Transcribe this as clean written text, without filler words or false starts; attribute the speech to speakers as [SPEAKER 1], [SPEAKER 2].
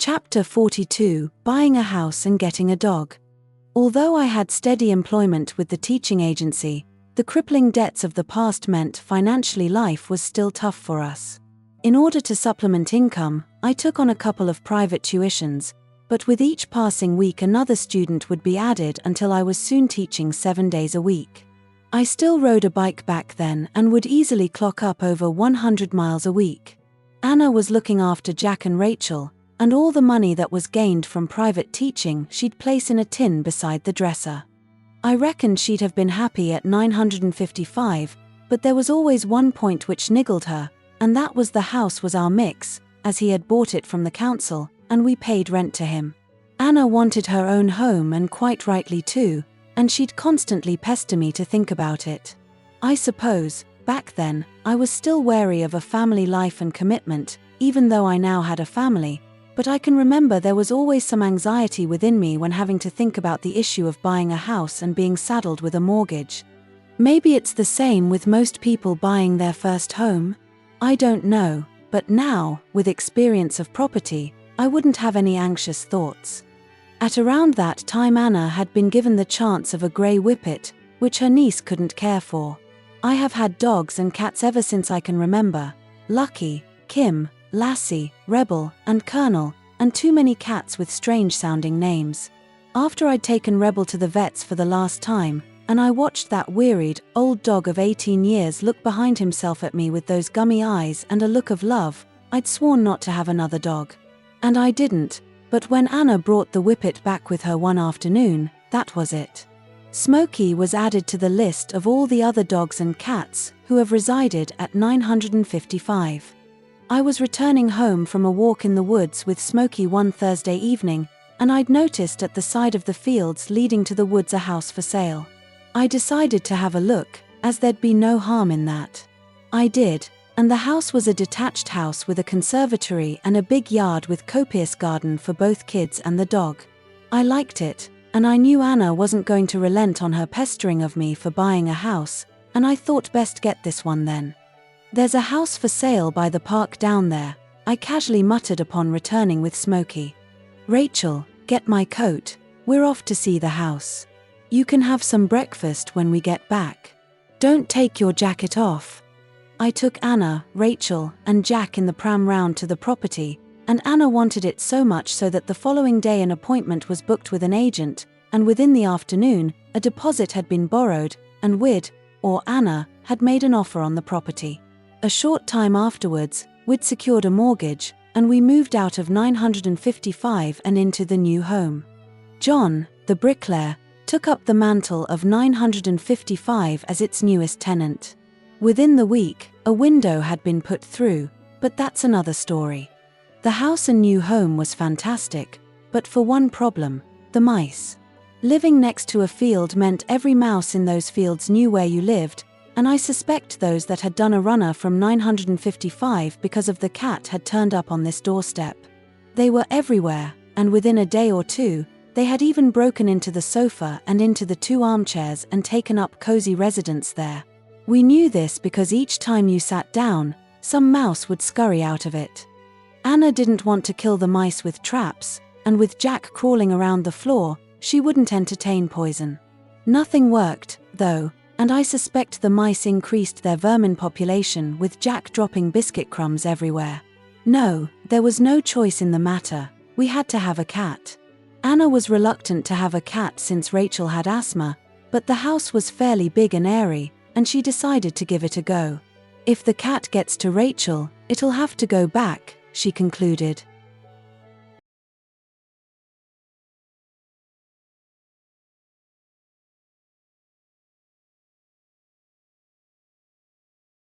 [SPEAKER 1] Chapter 42: Buying a house and getting a dog. Although I had steady employment with the teaching agency, the crippling debts of the past meant financially life was still tough for us. In order to supplement income, I took on a couple of private tuitions, but with each passing week another student would be added until I was soon teaching 7 days a week. I still rode a bike back then and would easily clock up over 100 miles a week. Anna was looking after Jack and Rachel, and all the money that was gained from private teaching she'd place in a tin beside the dresser. I reckoned she'd have been happy at 955, but there was always one point which niggled her, and that was the house was our Mick's, as he had bought it from the council, and we paid rent to him. Anna wanted her own home, and quite rightly too, and she'd constantly pester me to think about it. I suppose, back then, I was still wary of a family life and commitment, even though I now had a family, but I can remember there was always some anxiety within me when having to think about the issue of buying a house and being saddled with a mortgage. Maybe it's the same with most people buying their first home? I don't know, but now, with experience of property, I wouldn't have any anxious thoughts. At around that time Anna had been given the chance of a grey whippet, which her niece couldn't care for. I have had dogs and cats ever since I can remember: Lucky, Kim, Lassie, Rebel, and Colonel, and too many cats with strange-sounding names. After I'd taken Rebel to the vet's for the last time, and I watched that wearied, old dog of 18 years look behind himself at me with those gummy eyes and a look of love, I'd sworn not to have another dog. And I didn't, but when Anna brought the whippet back with her one afternoon, that was it. Smokey was added to the list of all the other dogs and cats who have resided at 955. I was returning home from a walk in the woods with Smokey one Thursday evening, and I'd noticed at the side of the fields leading to the woods a house for sale. I decided to have a look, as there'd be no harm in that. I did, and the house was a detached house with a conservatory and a big yard with copious garden for both kids and the dog. I liked it, and I knew Anna wasn't going to relent on her pestering of me for buying a house, and I thought best get this one then. "There's a house for sale by the park down there," I casually muttered upon returning with Smokey. "Rachel, get my coat, we're off to see the house. You can have some breakfast when we get back. Don't take your jacket off." I took Anna, Rachel, and Jack in the pram round to the property, and Anna wanted it so much so that the following day an appointment was booked with an agent, and within the afternoon, a deposit had been borrowed, and Anna, had made an offer on the property. A short time afterwards, we'd secured a mortgage, and we moved out of 955 and into the new home. John, the bricklayer, took up the mantle of 955 as its newest tenant. Within the week, a window had been put through, but that's another story. The house and new home was fantastic, but for one problem: the mice. Living next to a field meant every mouse in those fields knew where you lived, and I suspect those that had done a runner from 955 because of the cat had turned up on this doorstep. They were everywhere, and within a day or two, they had even broken into the sofa and into the 2 armchairs and taken up cozy residence there. We knew this because each time you sat down, some mouse would scurry out of it. Anna didn't want to kill the mice with traps, and with Jack crawling around the floor, she wouldn't entertain poison. Nothing worked, though, and I suspect the mice increased their vermin population with Jack dropping biscuit crumbs everywhere. No, there was no choice in the matter, we had to have a cat. Anna was reluctant to have a cat since Rachel had asthma, but the house was fairly big and airy, and she decided to give it a go. If the cat gets to Rachel, it'll have to go back, she concluded.